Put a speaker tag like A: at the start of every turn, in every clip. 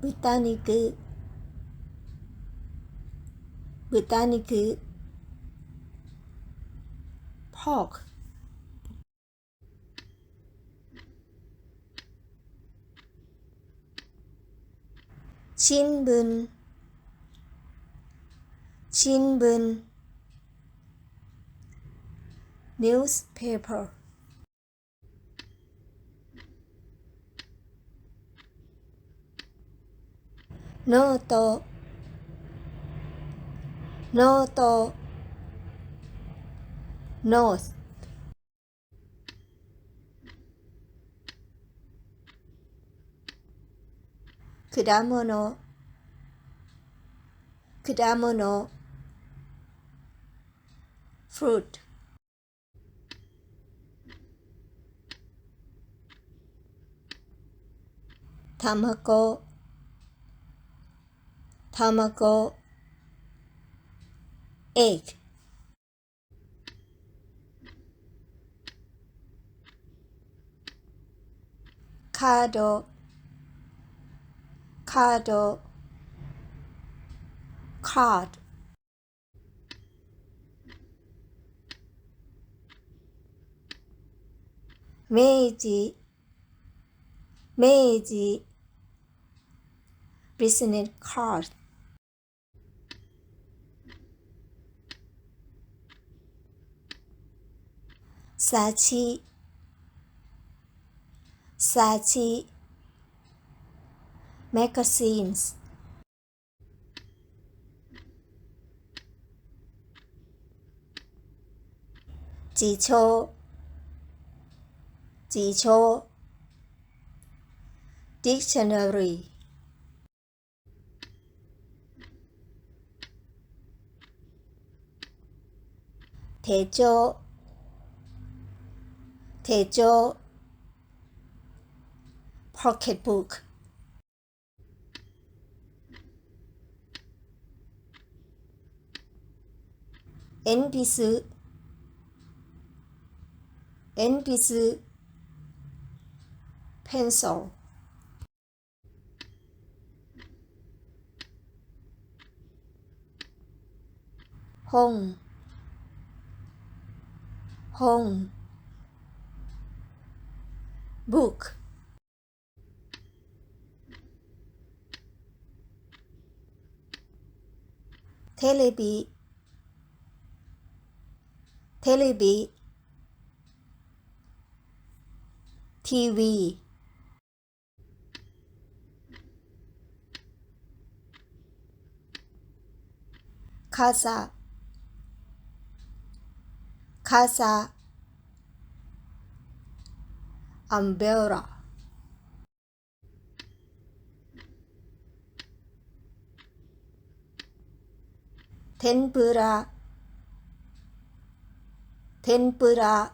A: 豚肉豚肉 pork 新聞新聞 newspaper ノートノート north 果物果物 fruit 卵卵 egg カードカード card 明治明治 business card サチサチ magazines 辞書辞書 dictionary 手帳手帳 pocketbook 鉛筆鉛筆 pencil 本本 book テレビテレビ TV 傘傘 umbrella 天ぷら天ぷら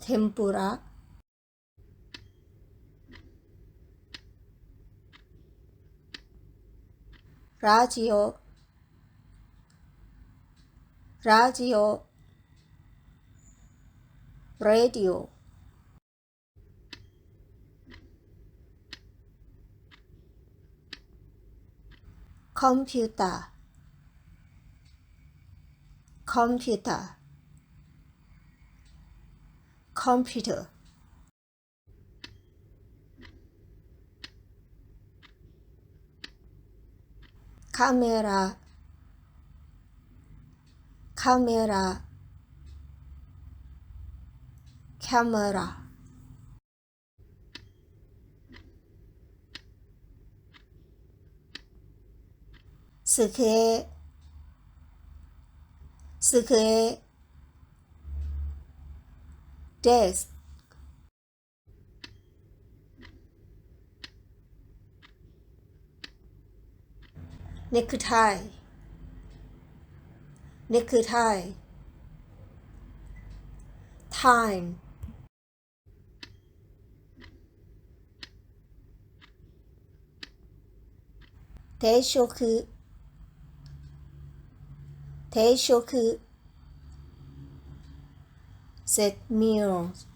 A: 天ぷらラジオラジオ radio コンピューターコンピューターコンピューターカメラカメラキャメラ机机 desk ネクタイネクタイ time 定食定食 set meals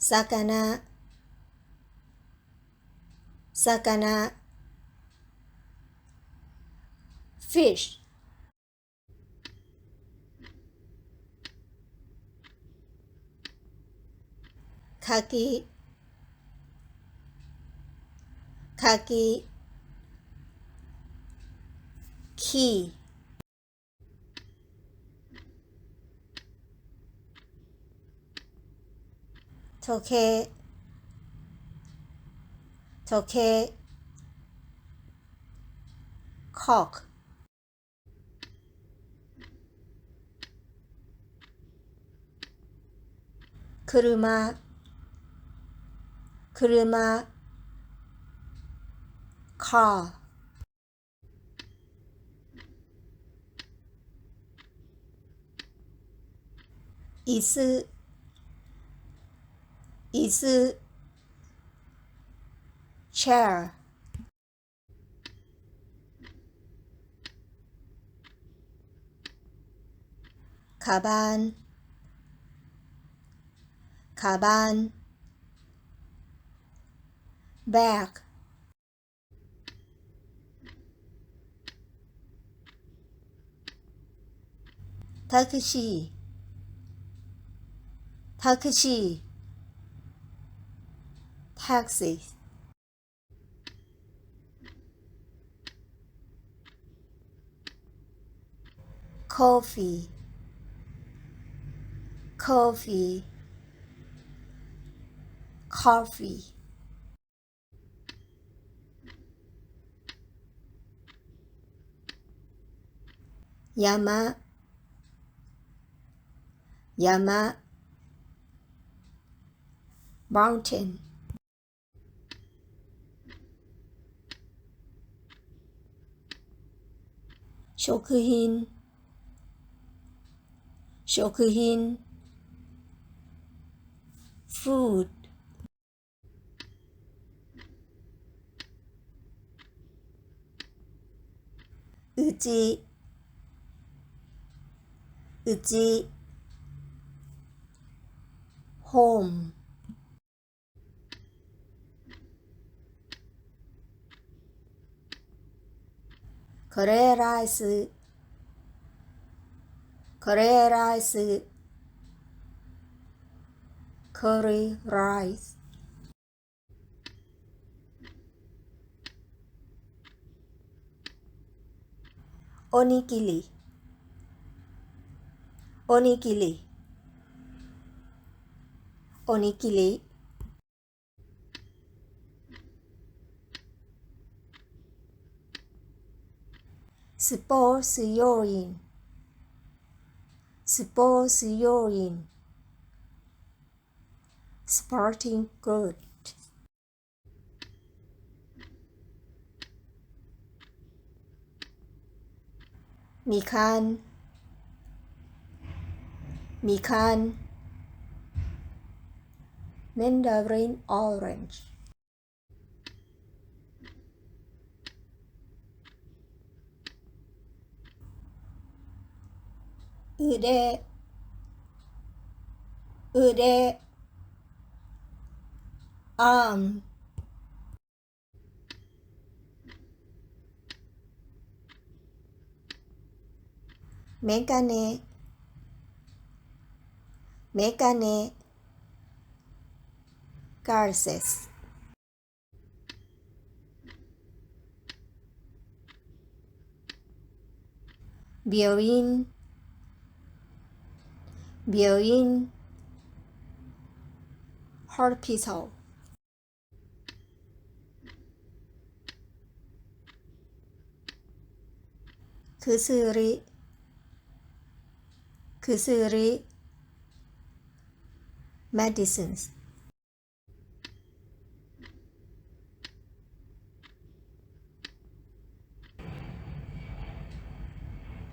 A: 魚魚 fish 柿柿 key 時計時計 cock 車車 car 椅子椅子 chair カバンカバン bag タクシータクシー taxi コーヒーコーヒー coffee 山山 mountain 食品食品 food うちうち home カレーライスカレーライス curry rice おにぎりおにぎりおにぎりスポーツ要員スポーツ要員 sporting good みかんみかん mandarin orange 腕腕 arm メガネメガネ glasses 病院病院 hospital 薬薬 medicines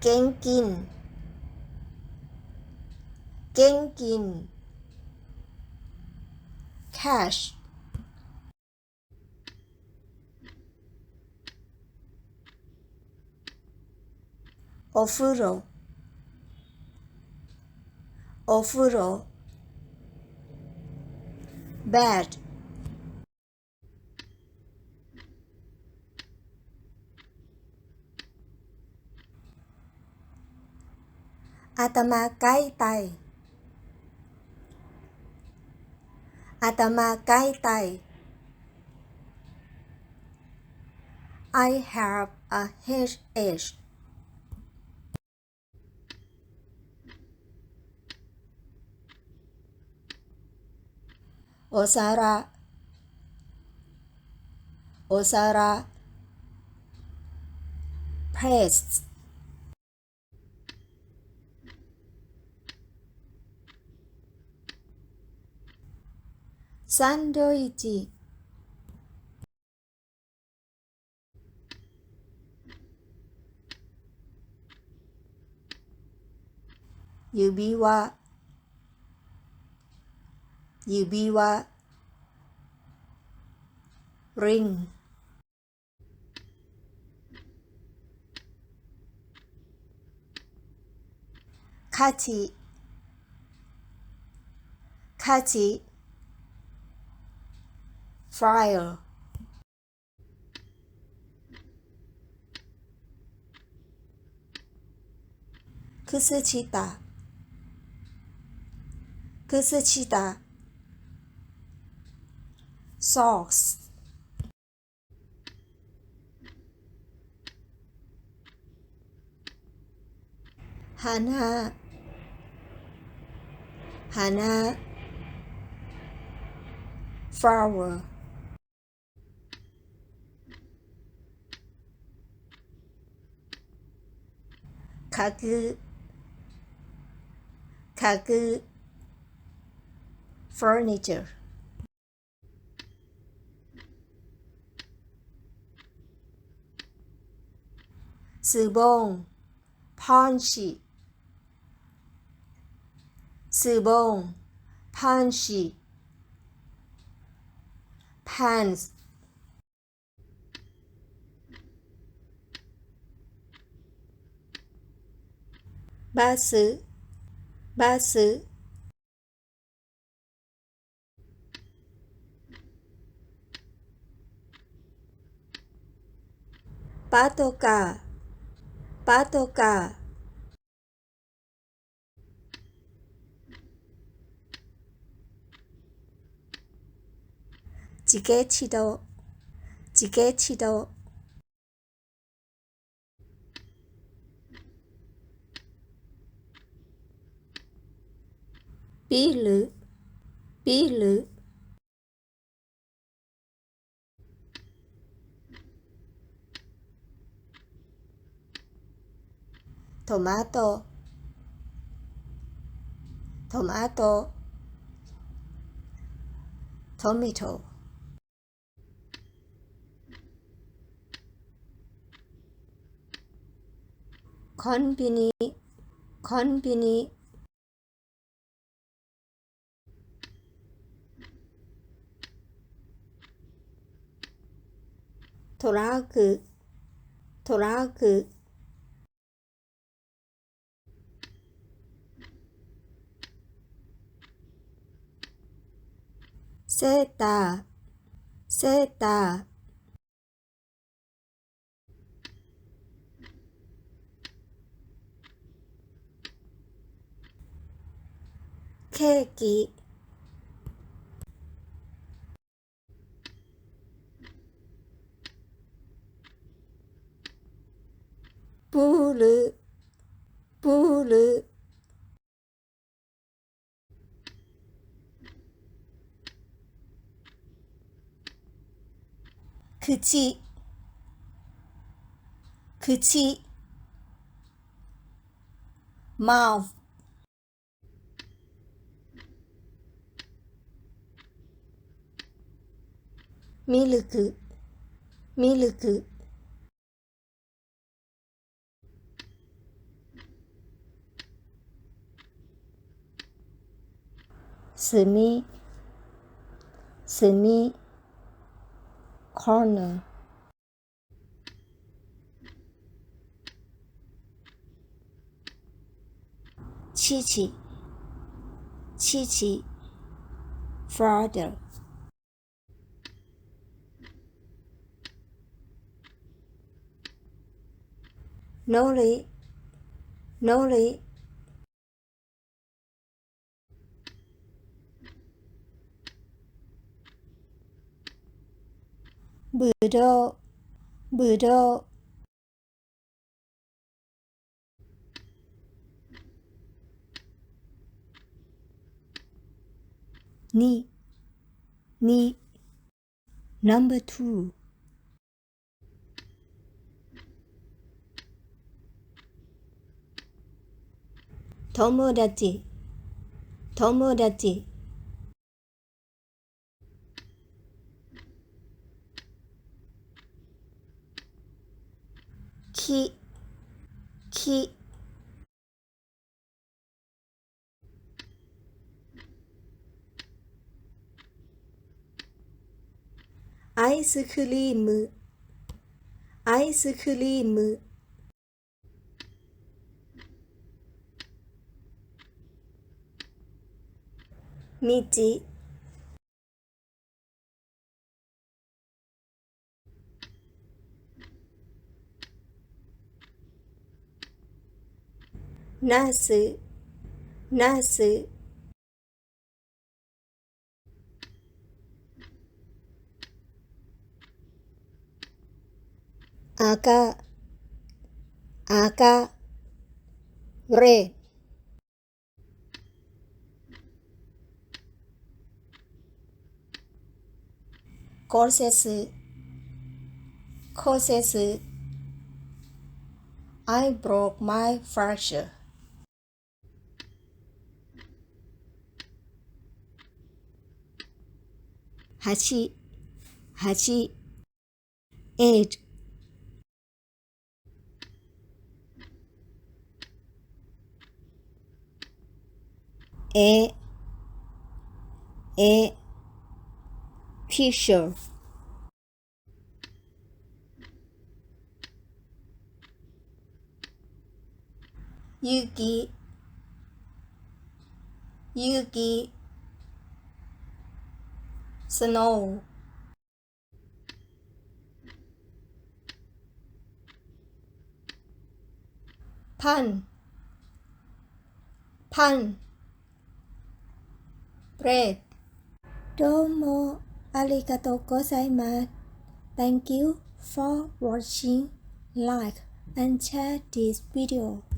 A: 現金現金 cash お風呂お風呂 bad 頭が痛い頭が痛い I have a headache お皿お皿 plates サンドイッチ指輪指輪 ring 価値価値 fire 靴下靴下 socks 花花 flower 家具家具 furniture ズボンパンチズボンパンチ pants バスバスパトカーパトカー自家自動自家自動ビールビールトマトトマトトマトコンビニコンビニトラックトラックセーターセーターケーキプールプール口口 mouth ミルクミルク墨墨 corner 父父 father のりのりぶどうぶどうにNo.2友達友達きアイスクリームアイスクリーム道ナースナース赤レ骨折骨折 I broke my fracture 8 8 A picture 雪snow パンブレッドどうもありがとうございます Thank you for watching. Like and share this video.